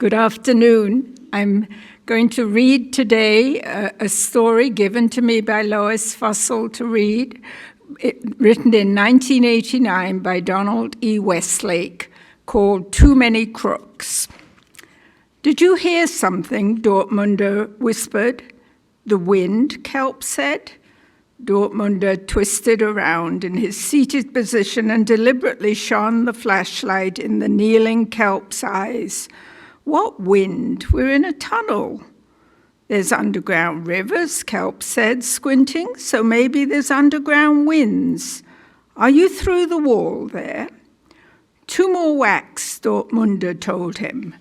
Good afternoon. I'm going to read today a story given to me by Lois Fussell to read, written in 1989 by Donald E. Westlake, called Too Many Crooks. "Did you hear something?" Dortmunder whispered. "The wind," Kelp said. Dortmunder twisted around in his seated position and deliberately shone the flashlight in the kneeling Kelp's eyes. "What wind? We're in a tunnel." "There's underground rivers," Kelp said, squinting, "so maybe there's underground winds. Are you through the wall there?" "2 more whacks," Dortmunder told him.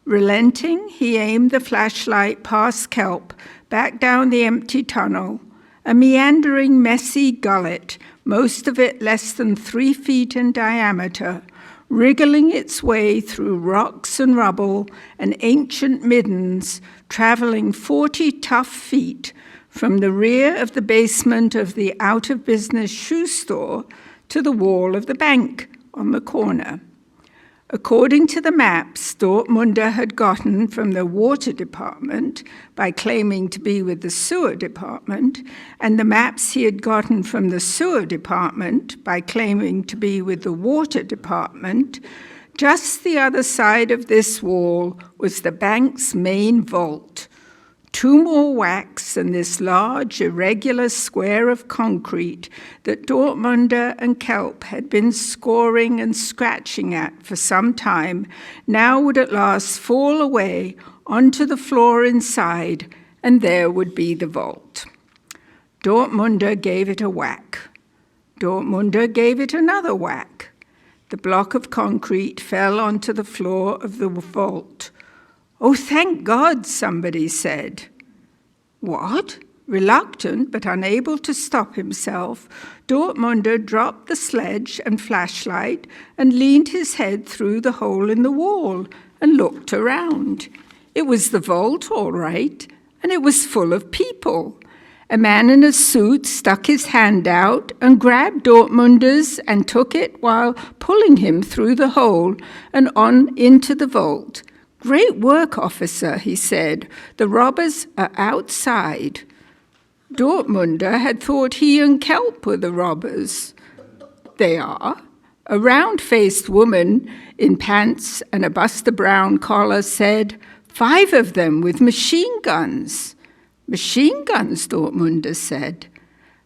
Relenting, he aimed the flashlight past Kelp, back down the empty tunnel, a meandering, messy gullet, most of it less than 3 feet in diameter, wriggling its way through rocks and rubble and ancient middens, traveling 40 tough feet from the rear of the basement of the out-of-business shoe store to the wall of the bank on the corner. According to the maps Dortmunder had gotten from the water department by claiming to be with the sewer department, and the maps he had gotten from the sewer department by claiming to be with the water department, just the other side of this wall was the bank's main vault. 2 more whacks and this large, irregular square of concrete that Dortmunder and Kelp had been scoring and scratching at for some time now would at last fall away onto the floor inside, and there would be the vault. Dortmunder gave it a whack. Dortmunder gave it another whack. The block of concrete fell onto the floor of the vault. "Oh, thank God," somebody said. "What?" Reluctant but unable to stop himself, Dortmunder dropped the sledge and flashlight and leaned his head through the hole in the wall and looked around. It was the vault, all right, and it was full of people. A man in a suit stuck his hand out and grabbed Dortmunder's and took it while pulling him through the hole and on into the vault. "Great work, officer," he said. "The robbers are outside." Dortmunder had thought he and Kelp were the robbers. "They are." A round-faced woman in pants and a Buster Brown collar said, "5 of them with machine guns." "Machine guns," Dortmunder said.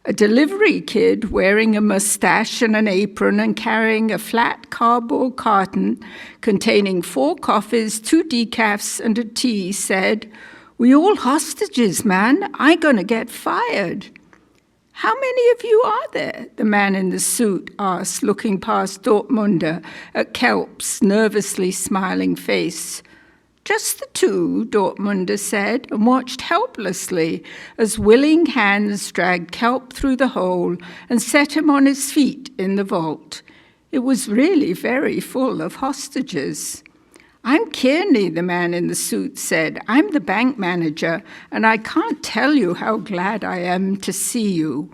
A delivery kid wearing a mustache and an apron and carrying a flat cardboard carton containing 4 coffees, 2 decafs, and a tea said, "We all hostages, man. I gonna get fired." "How many of you are there?" the man in the suit asked, looking past Dortmunder at Kelp's nervously smiling face. "Just the 2, Dortmunder said, and watched helplessly as willing hands dragged Kelp through the hole and set him on his feet in the vault. It was really very full of hostages. "I'm Kearney," the man in the suit said. "I'm the bank manager, and I can't tell you how glad I am to see you."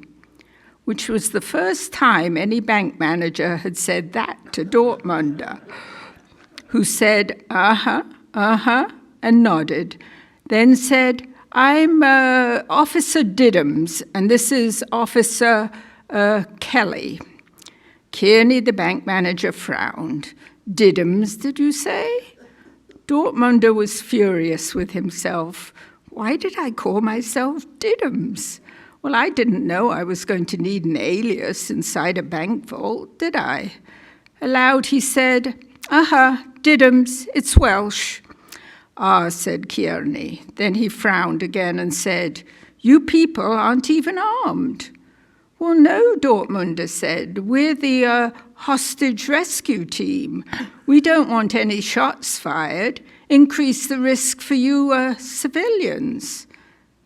Which was the first time any bank manager had said that to Dortmunder, who said, "Uh-huh," and nodded, then said, "I'm Officer Diddums, and this is Officer Kelly." Kearney, the bank manager, frowned. "Diddums, did you say?" Dortmunder was furious with himself. Why did I call myself Diddums? Well, I didn't know I was going to need an alias inside a bank vault, did I? Aloud he said, "Diddums, it's Welsh." "Ah," said Kearney. Then he frowned again and said, "You people aren't even armed." "Well, no," Dortmunder said. "We're the hostage rescue team. We don't want any shots fired. Increase the risk for you civilians."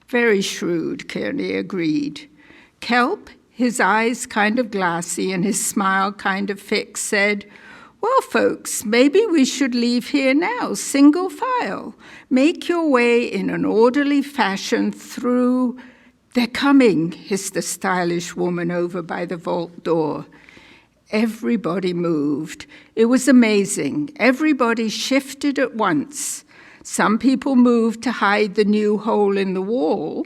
"Very shrewd," Kearney agreed. Kelp, his eyes kind of glassy and his smile kind of fixed, said, "Well, folks, maybe we should leave here now, single file. Make your way in an orderly fashion through—" "They're coming," hissed a stylish woman over by the vault door. Everybody moved. It was amazing. Everybody shifted at once. Some people moved to hide the new hole in the wall.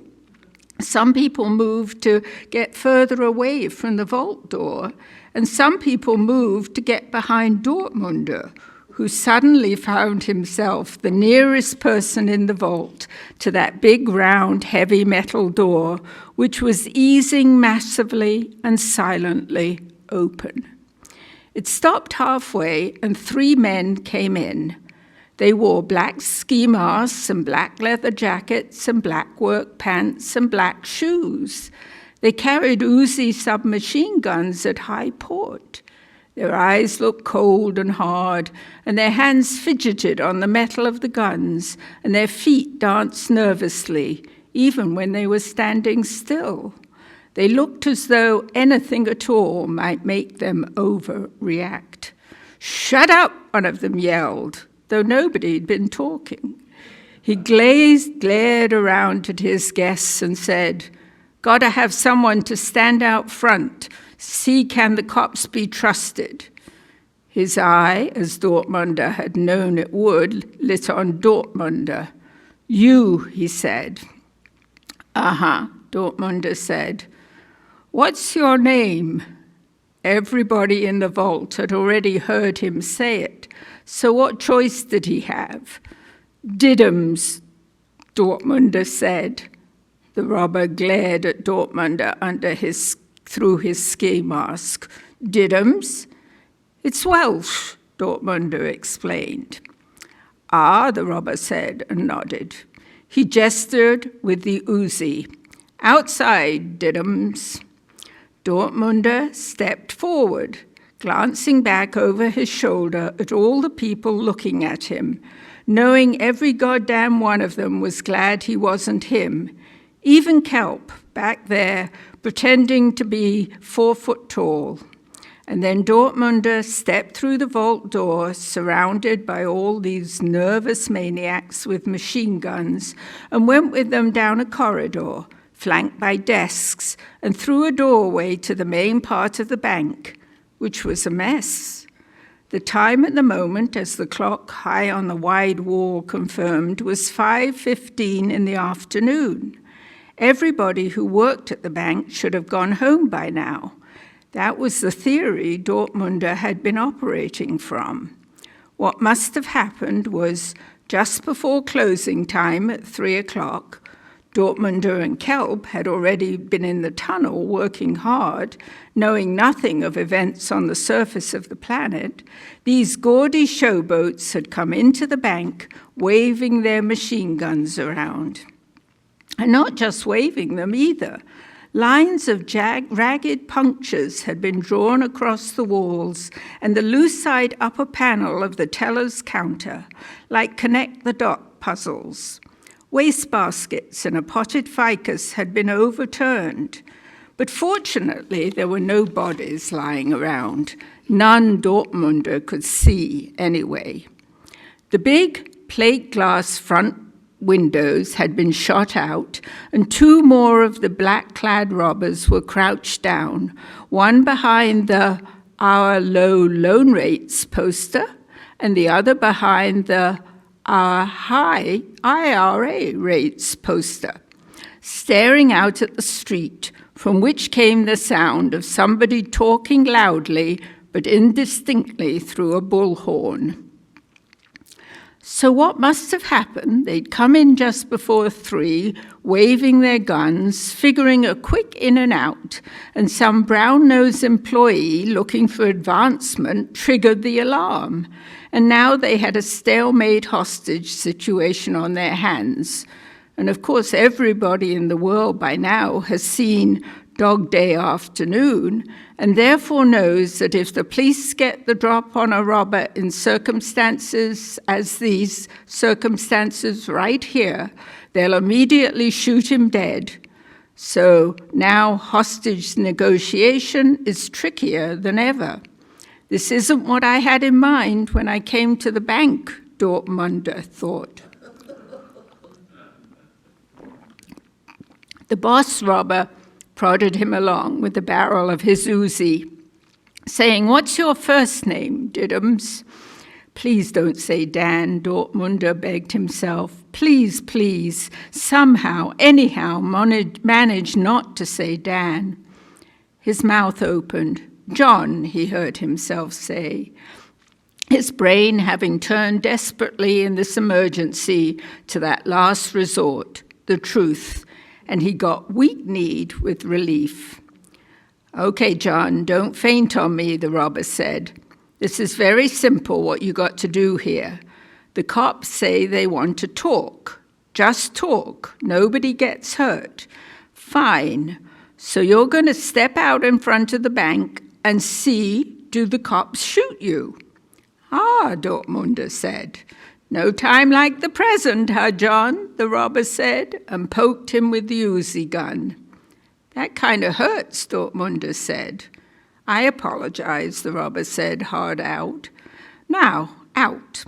Some people moved to get further away from the vault door. And some people moved to get behind Dortmunder, who suddenly found himself the nearest person in the vault to that big, round, heavy metal door, which was easing massively and silently open. It stopped halfway, and 3 men came in. They wore black ski masks and black leather jackets and black work pants and black shoes. They carried Uzi submachine guns at high port. Their eyes looked cold and hard, and their hands fidgeted on the metal of the guns, and their feet danced nervously, even when they were standing still. They looked as though anything at all might make them overreact. "Shut up," one of them yelled, though nobody had been talking. He glared around at his guests and said, "Gotta have someone to stand out front. See, can the cops be trusted?" His eye, as Dortmunder had known it would, lit on Dortmunder. "You," he said. "Uh-huh," Dortmunder said. "What's your name?" Everybody in the vault had already heard him say it, so what choice did he have? "Diddums," Dortmunder said. The robber glared at Dortmunder through his ski mask. "Diddums? It's Welsh," Dortmunder explained. "Ah," the robber said and nodded. He gestured with the Uzi. "Outside, Diddums." Dortmunder stepped forward, glancing back over his shoulder at all the people looking at him, knowing every goddamn one of them was glad he wasn't him. Even Kelp, back there, pretending to be 4 foot tall. And then Dortmunder stepped through the vault door, surrounded by all these nervous maniacs with machine guns, and went with them down a corridor, flanked by desks, and through a doorway to the main part of the bank, which was a mess. The time at the moment, as the clock high on the wide wall confirmed, was 5:15 in the afternoon. Everybody who worked at the bank should have gone home by now. That was the theory Dortmunder had been operating from. What must have happened was, just before closing time at 3 o'clock, Dortmunder and Kelp had already been in the tunnel working hard, knowing nothing of events on the surface of the planet. These gaudy showboats had come into the bank, waving their machine guns around. And not just waving them either. Lines of ragged punctures had been drawn across the walls and the loose-side upper panel of the teller's counter, like connect-the-dot puzzles. Wastebaskets and a potted ficus had been overturned, but fortunately there were no bodies lying around. None Dortmunder could see anyway. The big plate glass front windows had been shot out, and 2 more of the black-clad robbers were crouched down, one behind the "Our Low Loan Rates" poster, and the other behind the "Our High IRA Rates" poster, staring out at the street, from which came the sound of somebody talking loudly but indistinctly through a bullhorn. So what must have happened? They'd come in just before 3, waving their guns, figuring a quick in and out, and some brown-nosed employee looking for advancement triggered the alarm. And now they had a stalemate hostage situation on their hands. And of course, everybody in the world by now has seen Dog Day Afternoon, and therefore knows that if the police get the drop on a robber in circumstances as these circumstances right here, they'll immediately shoot him dead. So now hostage negotiation is trickier than ever. This isn't what I had in mind when I came to the bank, Dortmunder thought. The boss robber prodded him along with the barrel of his Uzi, saying, "What's your first name, Diddums?" Please don't say Dan, Dortmunder begged himself. Please, please, somehow, anyhow, manage not to say Dan. His mouth opened. John, he heard himself say. His brain having turned desperately in this emergency to that last resort, the truth, and he got weak-kneed with relief. Okay, John, don't faint on me, the robber said. This is very simple what you got to do here. The cops say they want to talk. Just talk. Nobody gets hurt. Fine. So you're going to step out in front of the bank and see, do the cops shoot you? Ah, Dortmunder said. No time like the present, huh, John? The robber said, and poked him with the Uzi gun. That kind of hurts, Dortmunder said. I apologize, the robber said, hard out. Now, out.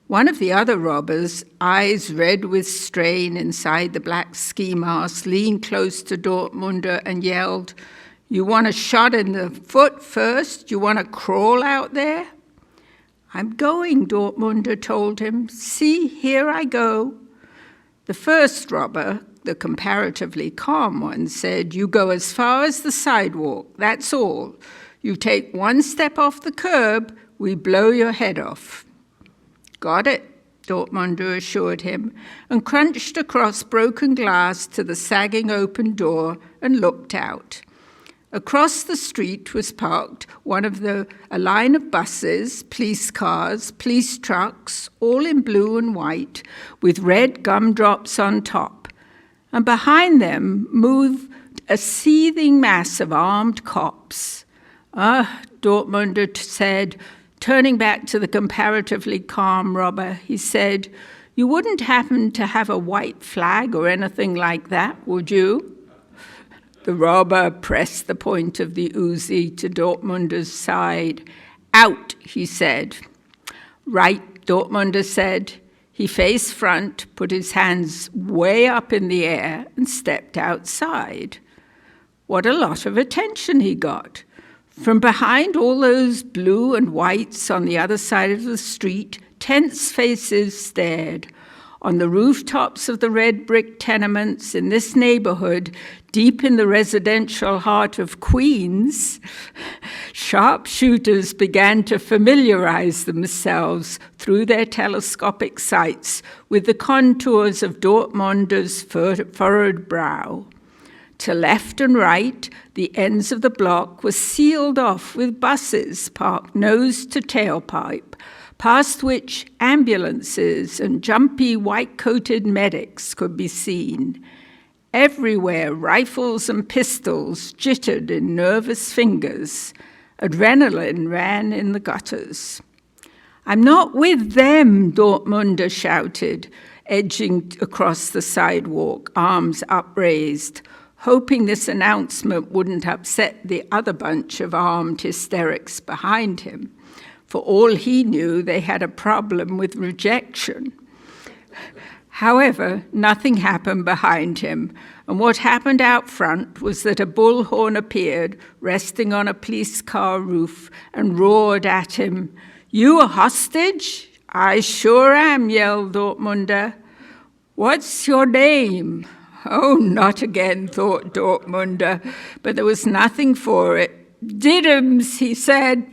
One of the other robbers, eyes red with strain inside the black ski mask, leaned close to Dortmunder and yelled, You want a shot in the foot first? You want to crawl out there? I'm going, Dortmunder told him. See, here I go. The first robber, the comparatively calm one, said, You go as far as the sidewalk, that's all. You take one step off the curb, we blow your head off. Got it, Dortmunder assured him, and crunched across broken glass to the sagging open door and looked out. Across the street was parked a line of buses, police cars, police trucks, all in blue and white, with red gumdrops on top. And behind them moved a seething mass of armed cops. Dortmunder said, turning back to the comparatively calm robber, he said, You wouldn't happen to have a white flag or anything like that, would you? The robber pressed the point of the Uzi to Dortmunder's side. Out, he said. Right, Dortmunder said. He faced front, put his hands way up in the air, and stepped outside. What a lot of attention he got. From behind all those blue and whites on the other side of the street, tense faces stared. On the rooftops of the red brick tenements in this neighborhood, deep in the residential heart of Queens, sharpshooters began to familiarize themselves through their telescopic sights with the contours of Dortmunder's furrowed brow. To left and right, the ends of the block were sealed off with buses parked nose to tailpipe, past which ambulances and jumpy white-coated medics could be seen. Everywhere, rifles and pistols jittered in nervous fingers. Adrenaline ran in the gutters. I'm not with them, Dortmunder shouted, edging across the sidewalk, arms upraised, hoping this announcement wouldn't upset the other bunch of armed hysterics behind him. For all he knew, they had a problem with rejection. However, nothing happened behind him, and what happened out front was that a bullhorn appeared, resting on a police car roof, and roared at him. You a hostage? I sure am, yelled Dortmunder. What's your name? Oh, not again, thought Dortmunder, but there was nothing for it. Diddums, he said.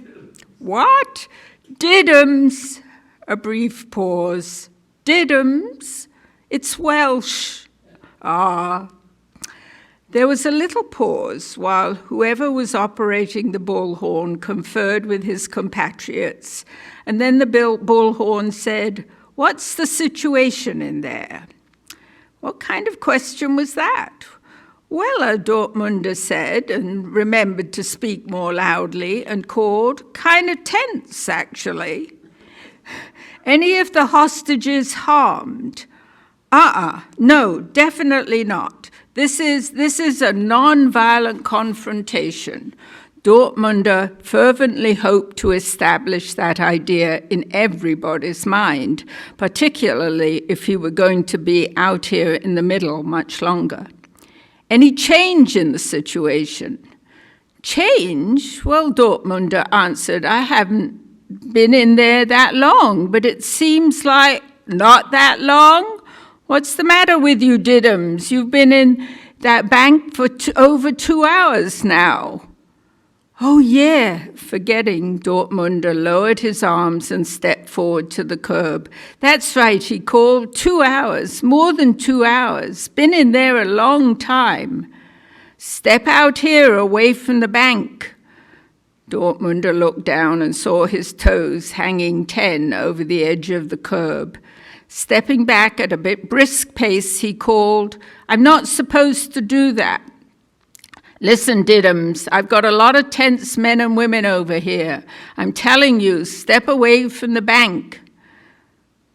What? Diddums. A brief pause. Diddums? It's Welsh. Ah. There was a little pause while whoever was operating the bullhorn conferred with his compatriots, and then the bullhorn said, What's the situation in there? What kind of question was that? Well, Dortmunder said, and remembered to speak more loudly, and called, kind of tense, actually. Any of the hostages harmed? No, definitely not. This is a non-violent confrontation. Dortmunder fervently hoped to establish that idea in everybody's mind, particularly if he were going to be out here in the middle much longer. Any change in the situation? Change? Well, Dortmunder answered, I haven't been in there that long, but it seems like not that long. What's the matter with you, Diddums? You've been in that bank for over 2 hours now. Oh, yeah, forgetting, Dortmunder lowered his arms and stepped forward to the curb. That's right, he called. 2 hours, more than 2 hours. Been in there a long time. Step out here, away from the bank. Dortmunder looked down and saw his toes hanging 10 over the edge of the curb. Stepping back at a bit brisk pace, he called, I'm not supposed to do that. Listen, Diddums, I've got a lot of tense men and women over here. I'm telling you, step away from the bank.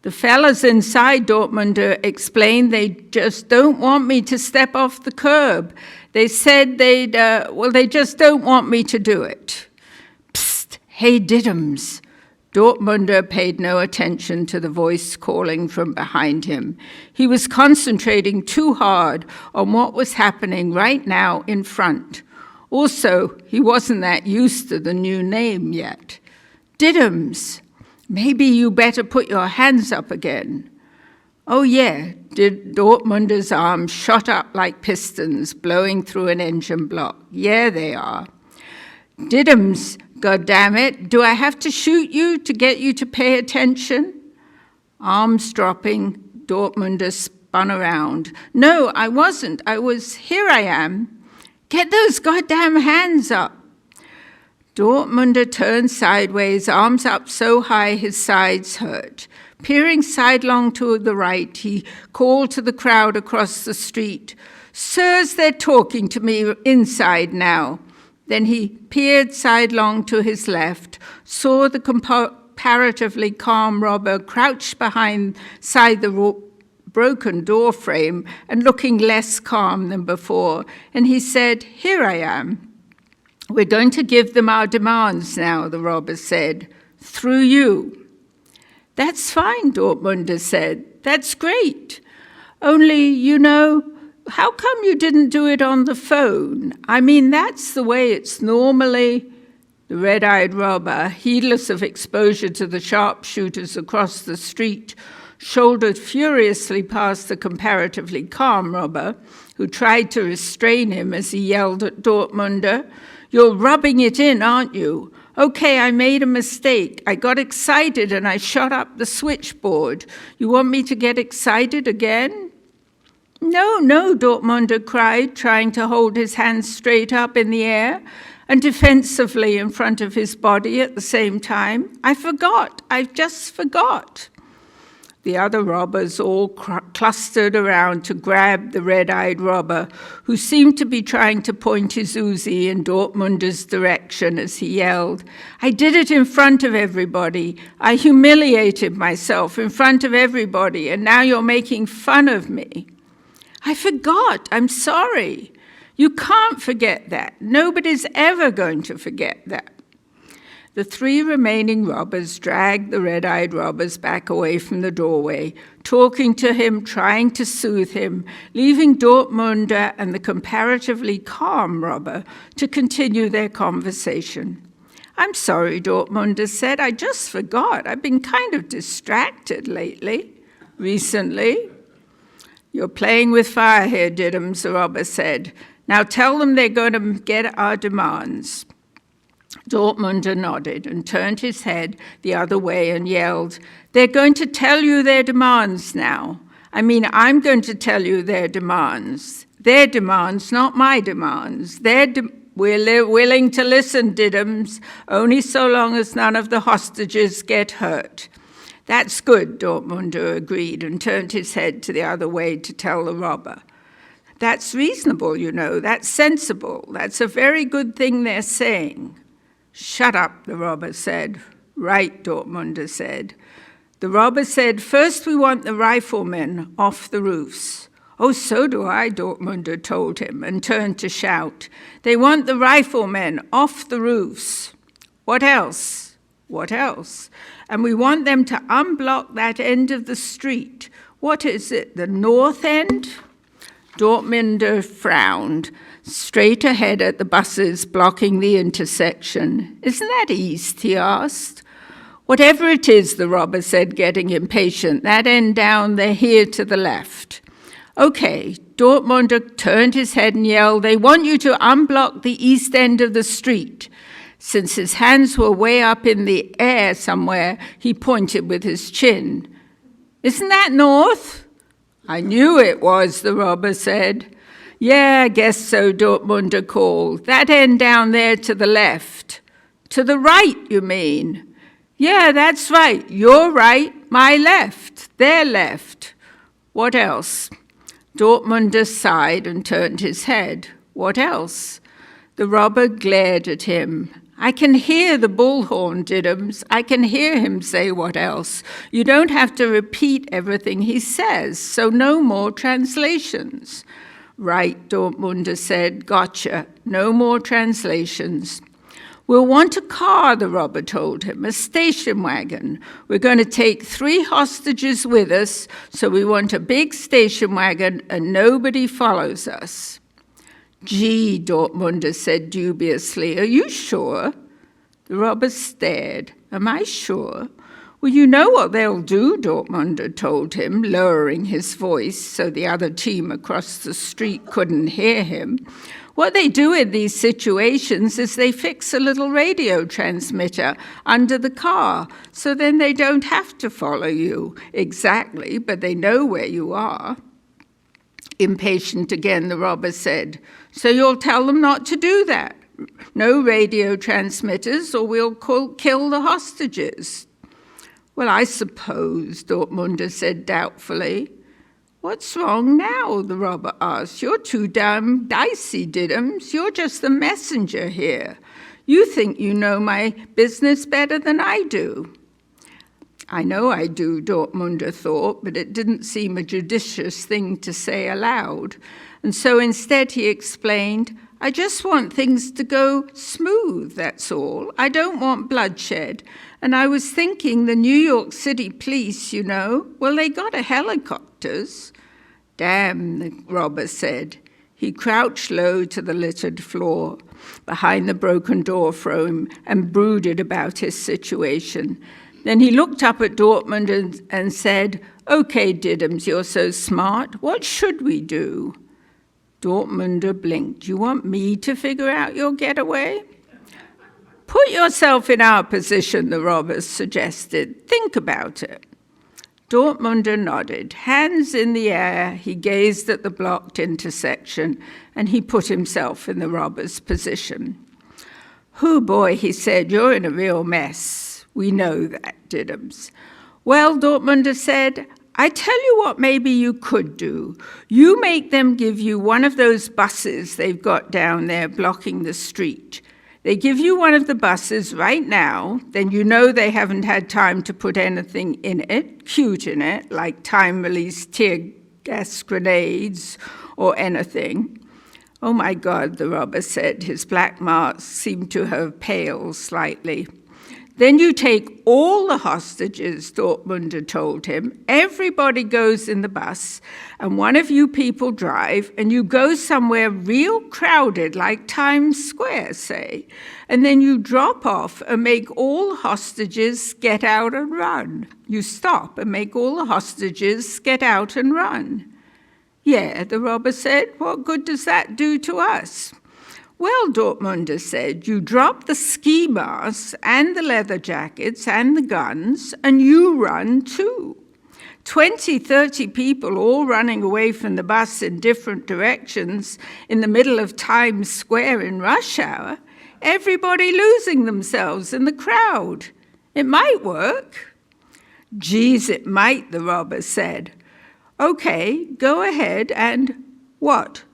The fellas inside, Dortmunder explained, they just don't want me to step off the curb. They said they just don't want me to do it. Psst, hey, Diddums. Dortmunder paid no attention to the voice calling from behind him. He was concentrating too hard on what was happening right now in front. Also, he wasn't that used to the new name yet. Diddums, maybe you better put your hands up again. Oh yeah, Dortmunder's arms shot up like pistons blowing through an engine block. Yeah, they are. Diddums, God damn it, do I have to shoot you to get you to pay attention? Arms dropping, Dortmunder spun around. No, I wasn't. Here I am. Get those goddamn hands up. Dortmunder turned sideways, arms up so high his sides hurt. Peering sidelong to the right, he called to the crowd across the street. Sirs, they're talking to me inside now. Then he peered sidelong to his left, saw the comparatively calm robber crouched beside the broken door frame and looking less calm than before, and he said, Here I am. We're going to give them our demands now, the robber said, through you. That's fine, Dortmunder said. That's great. Only, you know, how come you didn't do it on the phone? I mean, that's the way it's normally. The red-eyed robber, heedless of exposure to the sharpshooters across the street, shouldered furiously past the comparatively calm robber, who tried to restrain him as he yelled at Dortmunder, You're rubbing it in, aren't you? Okay, I made a mistake. I got excited and I shot up the switchboard. You want me to get excited again? No, Dortmunder cried, trying to hold his hands straight up in the air and defensively in front of his body at the same time. I just forgot. The other robbers all clustered around to grab the red-eyed robber, who seemed to be trying to point his Uzi in Dortmunder's direction as he yelled, I did it in front of everybody. I humiliated myself in front of everybody, and now you're making fun of me. I forgot. I'm sorry. You can't forget that. Nobody's ever going to forget that. The 3 remaining robbers dragged the red-eyed robbers back away from the doorway, talking to him, trying to soothe him, leaving Dortmunder and the comparatively calm robber to continue their conversation. I'm sorry, Dortmunder said. I just forgot. I've been kind of distracted recently. You're playing with fire here, Diddums, the robber said. Now tell them they're going to get our demands. Dortmunder nodded and turned his head the other way and yelled, They're going to tell you their demands now. I'm going to tell you their demands. Their demands, not my demands. We're willing to listen, Diddums, only so long as none of the hostages get hurt. That's good, Dortmunder agreed and turned his head to the other way to tell the robber. That's reasonable, you know. That's sensible. That's a very good thing they're saying. Shut up, the robber said. Right, Dortmunder said. The robber said, First we want the riflemen off the roofs. Oh, so do I, Dortmunder told him and turned to shout. They want the riflemen off the roofs. What else? What else? And we want them to unblock that end of the street. What is it, the north end? Dortmunder frowned, straight ahead at the buses blocking the intersection. Isn't that east, he asked. "Whatever it is," the robber said, getting impatient, "that end down there here to the left." "Okay." Dortmunder turned his head and yelled, "They want you to unblock the east end of the street." Since his hands were way up in the air somewhere, he pointed with his chin. "Isn't that north?" "I knew it was," the robber said. "Yeah, I guess so," Dortmunder called. "That end down there to the left." "To the right, you mean?" "Yeah, that's right. Your right, my left, their left." "What else?" Dortmunder sighed and turned his head. "What else?" The robber glared at him. "I can hear the bullhorn, Diddums. I can hear him say what else. You don't have to repeat everything he says, so no more translations." "Right," Dortmunder said. "Gotcha. No more translations." "We'll want a car," the robber told him, "a station wagon. We're going to take 3 hostages with us, so we want a big station wagon and nobody follows us." "Gee," Dortmunder said dubiously, "are you sure?" The robber stared. "Am I sure?" "Well, you know what they'll do," Dortmunder told him, lowering his voice so the other team across the street couldn't hear him. "What they do in these situations is they fix a little radio transmitter under the car, so then they don't have to follow you exactly, but they know where you are." Impatient again, the robber said, "So you'll tell them not to do that? No radio transmitters, or we'll kill the hostages." "Well, I suppose," Dortmunder said doubtfully. "What's wrong now?" the robber asked. "You're too damn dicey, Diddums. You're just the messenger here. You think you know my business better than I do." "I know I do," Dortmunder thought, but it didn't seem a judicious thing to say aloud. And so instead he explained, "I just want things to go smooth, that's all. I don't want bloodshed. And I was thinking the New York City police, you know, well, they got a helicopters." "Damn," the robber said. He crouched low to the littered floor behind the broken door frame and brooded about his situation. Then he looked up at Dortmund and said, "Okay, Diddums, you're so smart. What should we do?" Dortmunder blinked. "You want me to figure out your getaway?" "Put yourself in our position," the robber suggested. "Think about it." Dortmunder nodded. Hands in the air, he gazed at the blocked intersection, and he put himself in the robber's position. "Hoo boy," he said, "you're in a real mess." "We know that, Diddums." "Well," Dortmunder said, "I tell you what maybe you could do. You make them give you one of those buses they've got down there blocking the street. They give you one of the buses right now, then you know they haven't had time to put anything in it, cute in it, like time-release tear gas grenades or anything." "Oh my God," the robber said. His black mask seemed to have paled slightly. "Then you take all the hostages," Dortmunder told him. "Everybody goes in the bus, and one of you people drive, and you go somewhere real crowded, like Times Square, say, and then you drop off and make all the hostages get out and run. You stop and make all the hostages get out and run." "Yeah," the robber said. "What good does that do to us?" "Well," Dortmunder said, "you drop the ski masks and the leather jackets and the guns, and you run too. 20, 30 people all running away from the bus in different directions in the middle of Times Square in rush hour, everybody losing themselves in the crowd. It might work." "Geez, it might," the robber said. "Okay, go ahead and—" "What?"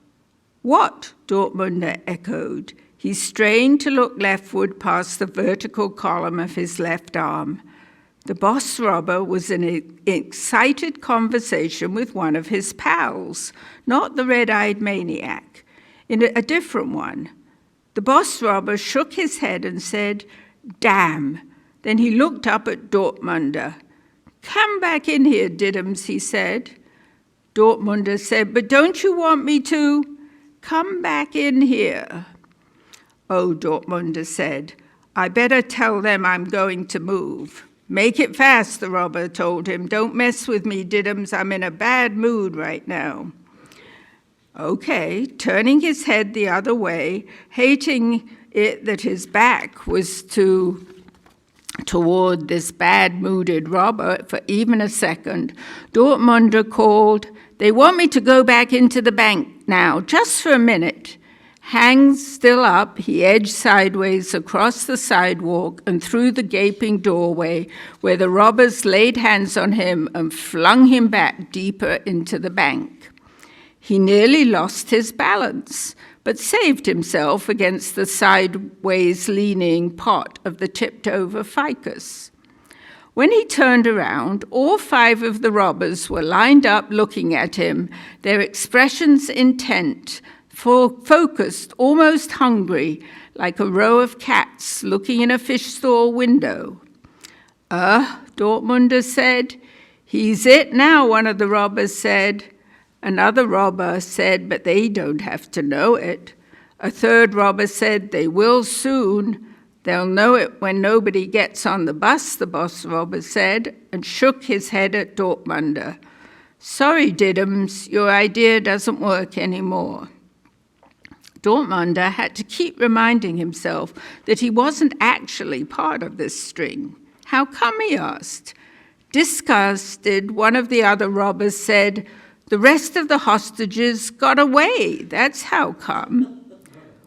"What?" Dortmunder echoed. He strained to look leftward past the vertical column of his left arm. The boss robber was in an excited conversation with one of his pals, not the red-eyed maniac, in a different one. The boss robber shook his head and said, "Damn." Then he looked up at Dortmunder. "Come back in here, Diddums," he said. Dortmunder said, "But don't you want me to?" "Come back in here." "Oh," Dortmunder said, "I better tell them I'm going to move." "Make it fast," the robber told him. "Don't mess with me, Diddums. I'm in a bad mood right now." Okay, turning his head the other way, hating it that his back was toward this bad-mooded robber for even a second, Dortmunder called, "They want me to go back into the bank now, just for a minute." Hands still up, he edged sideways across the sidewalk and through the gaping doorway where the robbers laid hands on him and flung him back deeper into the bank. He nearly lost his balance, but saved himself against the sideways leaning pot of the tipped-over ficus. When he turned around, all 5 of the robbers were lined up looking at him, their expressions intent, focused, almost hungry, like a row of cats looking in a fish store window. Dortmunder said. "He's it now," one of the robbers said. Another robber said, "But they don't have to know it." A third robber said, "They will soon. They'll know it when nobody gets on the bus," the boss robber said, and shook his head at Dortmunder. "Sorry, Diddums, your idea doesn't work anymore." Dortmunder had to keep reminding himself that he wasn't actually part of this string. "How come?" he asked. Disgusted, one of the other robbers said, "The rest of the hostages got away. That's how come."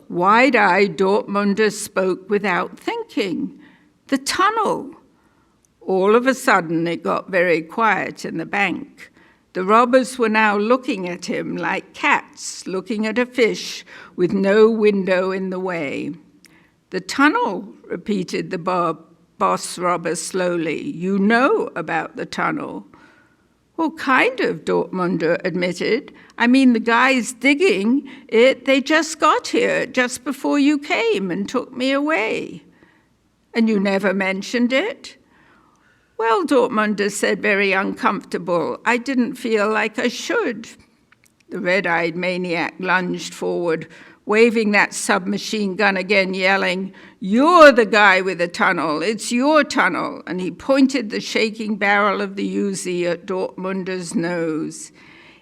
Wide-eyed, Dortmunder spoke without thinking. "The tunnel." All of a sudden, it got very quiet in the bank. The robbers were now looking at him like cats looking at a fish with no window in the way. "The tunnel," repeated the boss robber slowly. "You know about the tunnel." "Well, kind of," Dortmunder admitted. "I mean, the guys digging it, they just got here just before you came and took me away." "And you never mentioned it?" "Well," Dortmunder said, very uncomfortable, "I didn't feel like I should." The red-eyed maniac lunged forward, waving that submachine gun again, yelling, "You're the guy with the tunnel. It's your tunnel." And he pointed the shaking barrel of the Uzi at Dortmunder's nose.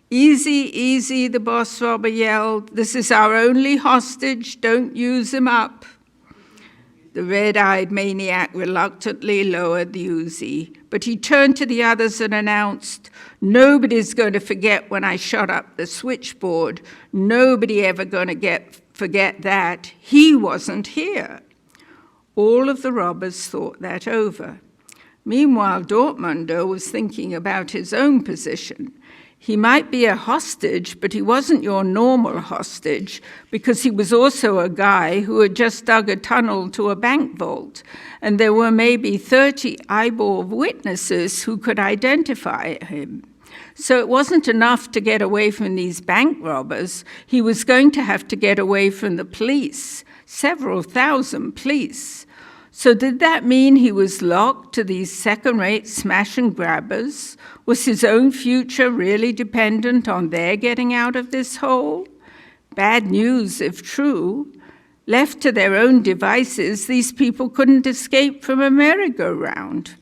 "Easy, easy," the boss robber yelled. "This is our only hostage. Don't use him up." The red-eyed maniac reluctantly lowered the Uzi, but he turned to the others and announced, "Nobody's going to forget when I shot up the switchboard. Nobody ever going to forget that. He wasn't here." All of the robbers thought that over. Meanwhile, Dortmunder was thinking about his own position. He might be a hostage, but he wasn't your normal hostage, because he was also a guy who had just dug a tunnel to a bank vault, and there were maybe 30 eyeball witnesses who could identify him. So it wasn't enough to get away from these bank robbers. He was going to have to get away from the police, several thousand police. So did that mean he was locked to these second-rate smash-and-grabbers? Was his own future really dependent on their getting out of this hole? Bad news, if true. Left to their own devices, these people couldn't escape from a merry-go-round.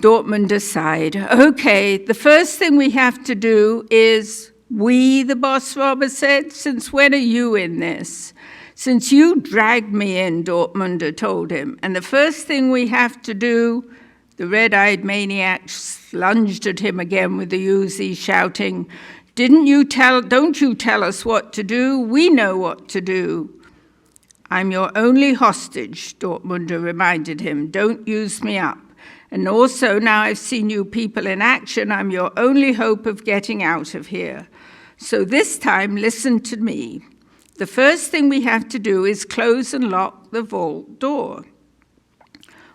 Dortmunder sighed. "Okay, the first thing we have to do is..." "We," the boss robber said. "Since when are you in this?" "Since you dragged me in," Dortmunder told him. "And the first thing we have to do..." The red-eyed maniac lunged at him again with the Uzi, shouting, "Don't you tell us what to do. We know what to do." "I'm your only hostage," Dortmunder reminded him. "Don't use me up. And also, now I've seen you people in action, I'm your only hope of getting out of here. So this time, listen to me. The first thing we have to do is close and lock the vault door."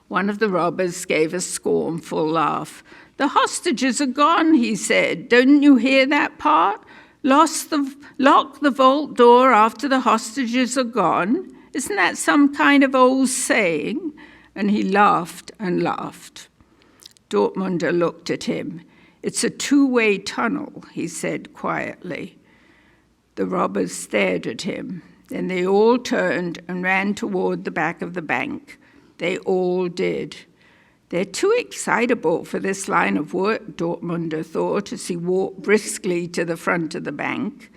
One of the robbers gave a scornful laugh. "The hostages are gone," he said. "Didn't you hear that part? Lock the vault door after the hostages are gone. Isn't that some kind of old saying?" And he laughed and laughed. Dortmunder looked at him. "It's a two-way tunnel," he said quietly. The robbers stared at him. Then they all turned and ran toward the back of the bank. They all did. They're too excitable for this line of work, Dortmunder thought as he walked briskly to the front of the bank.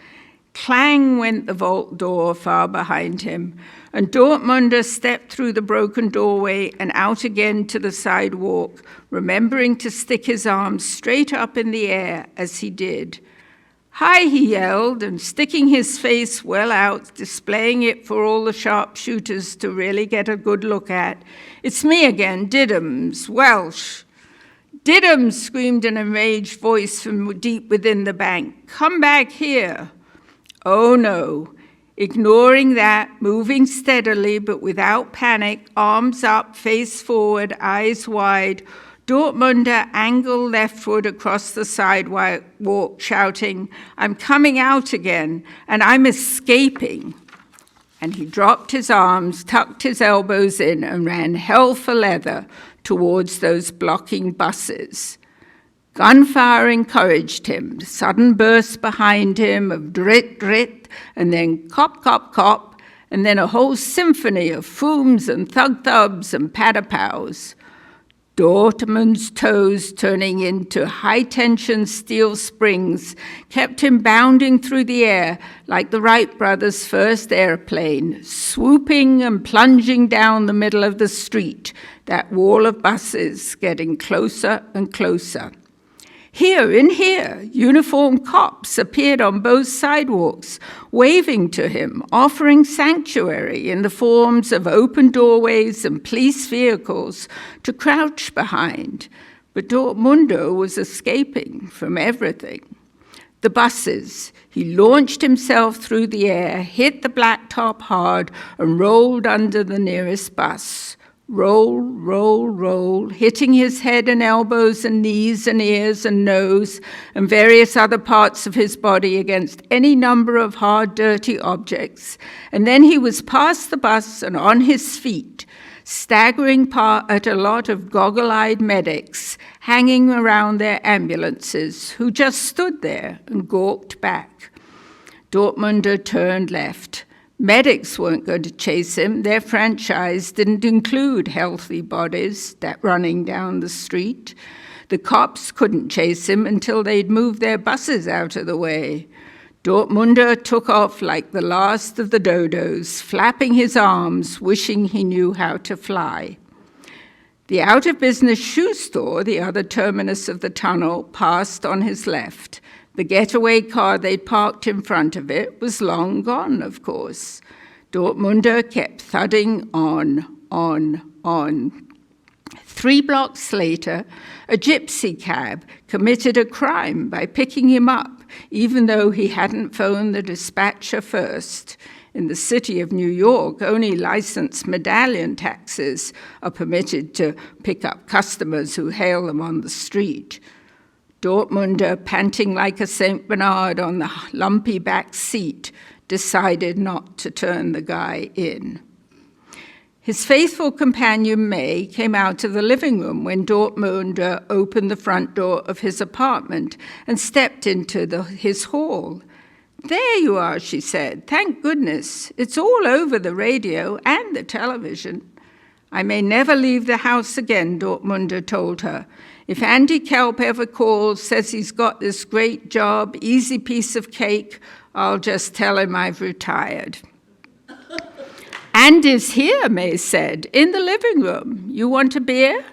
Clang went the vault door far behind him, and Dortmunder stepped through the broken doorway and out again to the sidewalk, remembering to stick his arms straight up in the air as he did. "Hi," he yelled, and sticking his face well out, displaying it for all the sharpshooters to really get a good look at. "It's me again, Diddums, Welsh." "Diddums," screamed an enraged voice from deep within the bank. "Come back here." Oh no. Ignoring that, moving steadily but without panic, arms up, face forward, eyes wide, Dortmunder angled leftward across the sidewalk, shouting, "I'm coming out again, and I'm escaping." And he dropped his arms, tucked his elbows in, and ran hell for leather towards those blocking buses. Gunfire encouraged him, sudden bursts behind him of drit, drit, and then cop, cop, cop, and then a whole symphony of fooms and thug-thubs and patapows. Dortmund's toes turning into high-tension steel springs kept him bounding through the air like the Wright brothers' first airplane, swooping and plunging down the middle of the street, that wall of buses getting closer and closer. Here, in here, uniformed cops appeared on both sidewalks, waving to him, offering sanctuary in the forms of open doorways and police vehicles to crouch behind. But Dortmunder was escaping from everything. The buses. He launched himself through the air, hit the blacktop hard, and rolled under the nearest bus. Roll, roll, roll, hitting his head and elbows and knees and ears and nose and various other parts of his body against any number of hard, dirty objects. And then he was past the bus and on his feet, staggering at a lot of goggle-eyed medics hanging around their ambulances who just stood there and gawked back. Dortmunder turned left. Medics weren't going to chase him. Their franchise didn't include healthy bodies running down the street. The cops couldn't chase him until they'd moved their buses out of the way. Dortmunder took off like the last of the dodos, flapping his arms, wishing he knew how to fly. The out-of-business shoe store, the other terminus of the tunnel, passed on his left. The getaway car they'd parked in front of it was long gone, of course. Dortmunder kept thudding on. 3 blocks later, a gypsy cab committed a crime by picking him up, even though he hadn't phoned the dispatcher first. In the city of New York, only licensed medallion taxis are permitted to pick up customers who hail them on the street. Dortmunder, panting like a St. Bernard on the lumpy back seat, decided not to turn the guy in. His faithful companion May came out of the living room when Dortmunder opened the front door of his apartment and stepped into his hall. "There you are," she said. "Thank goodness. It's all over the radio and the television." "I may never leave the house again," Dortmunder told her. "If Andy Kelp ever calls, says he's got this great job, easy piece of cake, I'll just tell him I've retired." "Andy's here," May said, "in the living room. You want a beer?"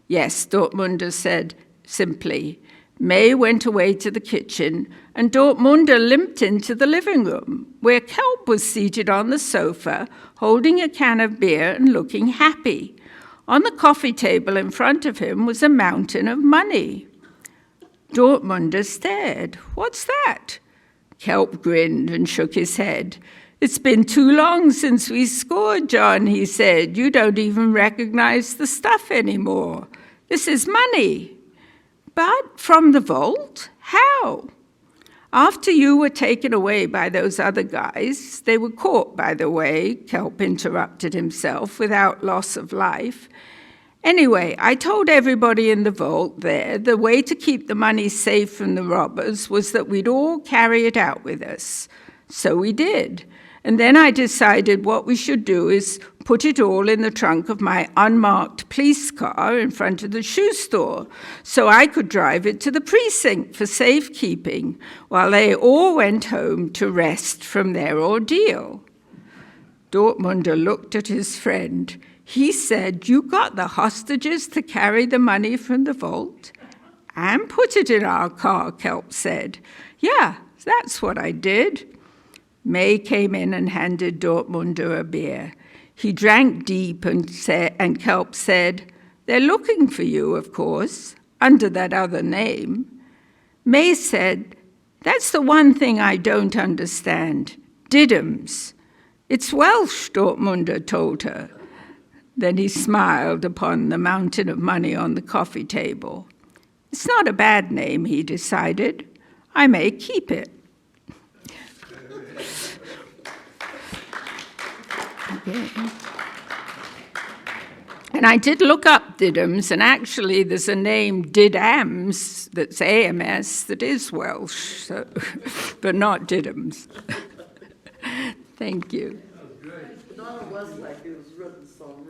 "Yes," Dortmunder said simply. May went away to the kitchen, and Dortmunder limped into the living room, where Kelp was seated on the sofa, holding a can of beer and looking happy. On the coffee table in front of him was a mountain of money. Dortmunder stared. "What's that?" Kelp grinned and shook his head. "It's been too long since we scored, John," he said. "You don't even recognize the stuff anymore. This is money." "But from the vault? How?" "After you were taken away by those other guys, they were caught, by the way," Kelp interrupted himself, "without loss of life. Anyway, I told everybody in the vault there the way to keep the money safe from the robbers was that we'd all carry it out with us. So we did. And then I decided what we should do is put it all in the trunk of my unmarked police car in front of the shoe store, so I could drive it to the precinct for safekeeping while they all went home to rest from their ordeal. Dortmunder looked at his friend. He said, "You got the hostages to carry the money from the vault?" "And put it in our car," Kelp said. "Yeah, that's what I did." May came in and handed Dortmunder a beer. He drank deep and Kelp said, "They're looking for you, of course, under that other name." May said, "That's the one thing I don't understand. Diddums. It's Welsh," Dortmunder told her. Then he smiled upon the mountain of money on the coffee table. "It's not a bad name," he decided. "I may keep it." Okay. And I did look up Diddums, and actually there's a name Didams that's AMS that is Welsh, so, but not Diddums. Thank you. That was good. Donna was like it was written so real.